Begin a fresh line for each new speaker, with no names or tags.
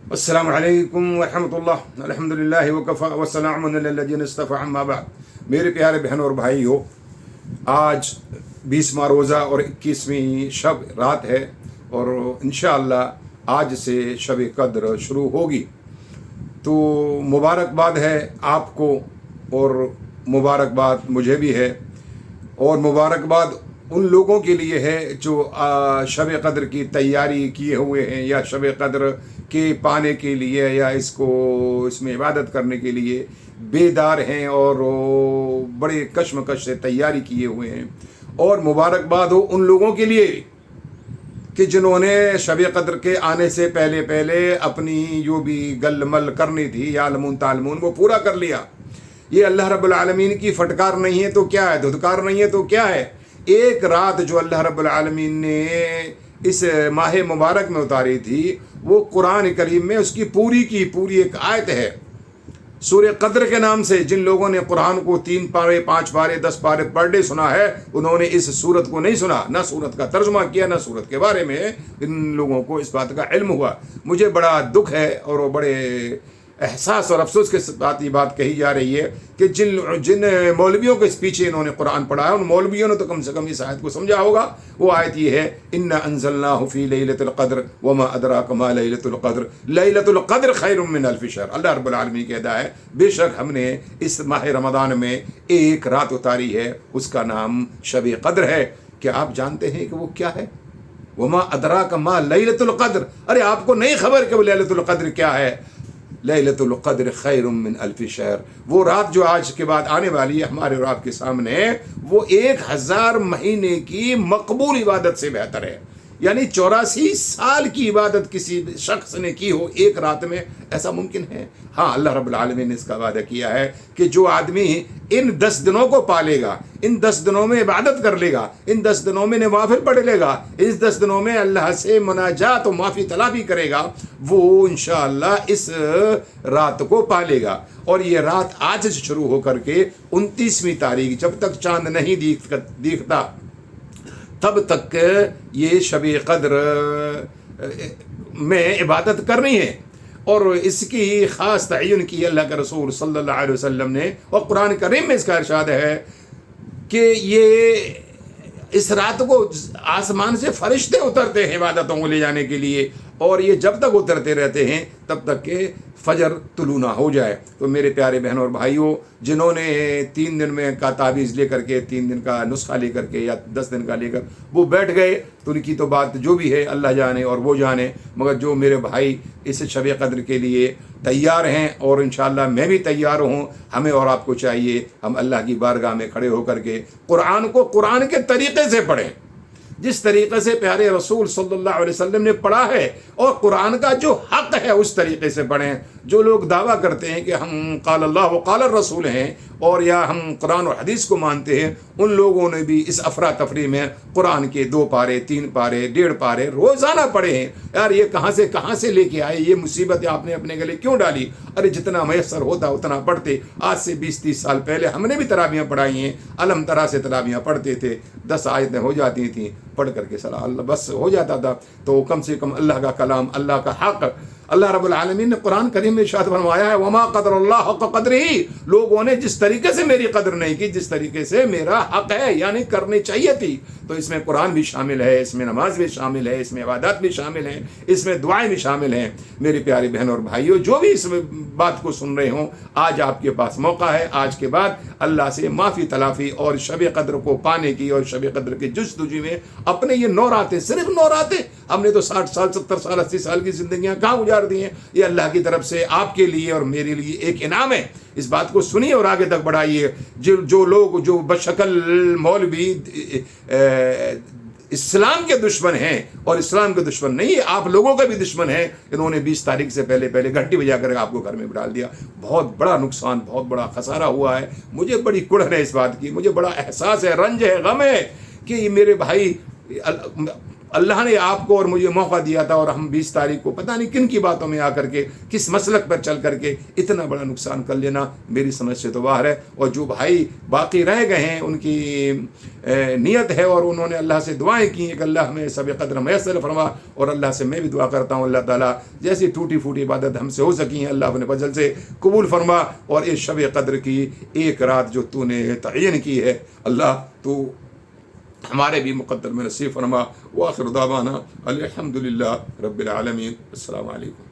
अस्सलामु अलैकुम वरहमतुल्लाह अल्हम्दुलिल्लाहि वकफ़ा वस्सलामुन अलल्लज़ीना इस्तफ़ा अम्मा बाद। मेरे प्यारे बहनों और भाइयों, आज 20वां रोज़ा और 21वीं शब रात है और इंशाअल्लाह आज से शब कद्र शुरू होगी। तो मुबारकबाद है आपको और मुबारकबाद मुझे भी है, और मुबारकबाद उन लोगों के लिए है जो शब कद्र की तैयारी किए हुए हैं या शब कद्र के पाने के लिए या इसमें इबादत करने के लिए बेदार हैं और बड़े कश्मकश से तैयारी किए हुए हैं। और मुबारकबाद हो उन लोगों के लिए कि जिन्होंने शब कद्र के आने से पहले पहले अपनी जो भी गलमल करनी थी यालमून तालमून वो पूरा कर लिया। ये अल्लाह रब्बुल आलमीन की फटकार नहीं है तो क्या है, धुतकार नहीं है तो क्या है। एक रात जो अल्लाह रब्बुल आलमीन ने इस माह मुबारक में उतारी थी वो कुरान करीम में उसकी पूरी की पूरी एक आयत है सूरह कद्र के नाम से। जिन लोगों ने कुरान को 3 पारे 5 पारे 10 पारे पर डे सुना है उन्होंने इस सूरत को नहीं सुना, ना सूरत का तर्जुमा किया, ना सूरत के बारे में इन लोगों को इस बात का इल्म हुआ। मुझे बड़ा दुख है और बड़े एहसास और अफसोस के साथ ये बात कही जा रही है कि जिन मौलवियों के पीछे इन्होंने कुरान पढ़ा है उन मौलवियों ने तो कम से कम इस आयत को समझा होगा। वो आयत ये है, इन्ना अंज़लनाहु फ़ी लैलतिल क़द्र वमा अदराका मा लैलतुल क़द्र लैलतुल क़द्र खैरुम मिन अल्फ़ि शहर। अल्लाह रब्बुल आलमीन कहता है बेशक हमने इस माह रमज़ान में एक रात उतारी है, उसका नाम शब कद्र है। क्या आप जानते हैं कि वो क्या है? वमा अदराका मा लैलतुल क़द्र। अरे आपको नहीं खबर कि वो लैलतुल क़द्र क्या है? लैलतुल क़द्र खैरुम मिन अल्फ़ि शहर। वो रात जो आज के बाद आने वाली है हमारे और आपके सामने, वो 1000 महीने की मकबूल इबादत से बेहतर है। यानी 84 साल की इबादत किसी शख्स ने की हो एक रात में, ऐसा मुमकिन है? हाँ, अल्लाह रब्बुल आलमीन ने इसका वादा किया है कि जो आदमी इन 10 दिनों को पालेगा, इन 10 दिनों में इबादत कर लेगा, इन 10 दिनों में नवाफिल पढ़ लेगा, इस 10 दिनों में अल्लाह से मुनाजात और माफ़ी तलाबी करेगा, वो इंशाअल्लाह इस रात को पालेगा। और ये रात आज से शुरू होकर के 29वीं तारीख जब तक चांद नहीं दिखता तब तक ये शब कद्र में इबादत करनी है। और इसकी ख़ास तयन की अल्लाह के रसूल सल्लल्लाहु अलैहि वसल्लम ने, और कुरान करीम में इसका इरशाद है कि ये इस रात को आसमान से फरिश्ते उतरते हैं इबादतों को ले जाने के लिए, और ये जब तक उतरते रहते हैं तब तक के फजर तुलू ना हो जाए। तो मेरे प्यारे बहनों और भाइयों, जिन्होंने 3 दिन में का तावीज़ लेकर के 3 दिन का नुस्खा लेकर के या 10 दिन का लेकर वो बैठ गए तो उनकी तो बात जो भी है अल्लाह जाने और वो जाने। मगर जो मेरे भाई इस शब कद्र के लिए तैयार हैं और इंशाअल्लाह मैं भी तैयार हूँ, हमें और आपको चाहिए हम अल्लाह की बारगाह में खड़े होकर के कुरान को कुरान के तरीक़े से पढ़ें, जिस तरीक़े से प्यारे रसूल सल्लल्लाहु अलैहि वसल्लम ने पढ़ा है, और कुरान का जो हक़ है उस तरीक़े से पढ़ें। जो लोग दावा करते हैं कि हम क़ाल अल्लाह व क़ाल रसूल हैं और या हम कुरान और हदीस को मानते हैं, उन लोगों ने भी इस अफरा तफरी में कुरान के 2 पारे 3 पारे 1.5 पारे रोज़ाना पढ़े हैं। यार ये कहाँ से लेके आए, ये मुसीबत आपने अपने गले क्यों डाली? अरे जितना मैसर होता उतना पढ़ते। आज से 20-30 साल पहले हमने भी तराबियाँ पढ़ाई हैं, अलम तरा से तराबियाँ पढ़ते थे, 10 आयतें हो जाती थीं, पढ़ करके सलाह अल्लाह बस हो जाता था। तो कम से कम अल्लाह का कलाम, अल्लाह का हक़, अल्लाह रब्बुल आलमीन ने कुरान करीम में इरशाद फरमाया है, वमा क़दरुल्लाह हक़ क़द्रिही। लोगों ने जिस तरीके से मेरी कदर नहीं की, जिस तरीके से मेरा हक़ है यानी करनी चाहिए थी। तो इसमें कुरान भी शामिल है, इसमें नमाज भी शामिल है, इसमें इबादत भी शामिल है, इसमें दुआएं भी शामिल हैं। मेरी प्यारी बहनों और भाइयों, जो भी इस बात को सुन रहे हों, आज आपके पास मौका है आज के बाद अल्लाह से माफ़ी तलाफ़ी और शब कद्र को पाने की और शब कद्र के जुस्तजू में अपने ये 9 रातें, सिर्फ 9 रातें, हमने तो 60 साल 70 साल 80 साल की ज़िंदगियाँ कहाँ गुजार दी हैं। ये अल्लाह की तरफ से आपके लिए और मेरे लिए एक इनाम है। इस बात को सुनिए और आगे तक बढ़ाइए। जो लोग जो बशकल मौलवी इस्लाम के दुश्मन हैं और इस्लाम के दुश्मन नहीं है, आप लोगों का भी दुश्मन है, इन्होंने 20 तारीख से पहले घंटी बजा कर आपको घर में डाल दिया। बहुत बड़ा नुकसान, बहुत बड़ा खसारा हुआ है। मुझे बड़ी कुड़न है इस बात की, मुझे बड़ा एहसास है, रंज है, गम है कि ये मेरे भाई اللہ نے آپ کو اور مجھے موقع دیا تھا اور ہم 20 تاریخ کو پتہ نہیں کن کی باتوں میں آ کر کے کس مسلک پر چل کر کے اتنا بڑا نقصان کر لینا میری سمجھ سے تو باہر ہے. اور جو بھائی باقی رہ گئے ہیں ان کی نیت ہے اور انہوں نے اللہ سے دعائیں کی ہیں کہ اللہ ہمیں سب قدر میسر فرما. اور اللہ سے میں بھی دعا کرتا ہوں اللہ تعالیٰ جیسی ٹوٹی پھوٹی عبادت ہم سے ہو سکی ہیں اللہ اپنے فضل سے قبول فرما. اور اس شب قدر کی ایک رات جو تو نے تعین کی ہے اللہ تو ہمارے بھی مقدر میں نصیب فرما. وآخر دعوانا الحمدللہ رب العالمین. السلام علیکم.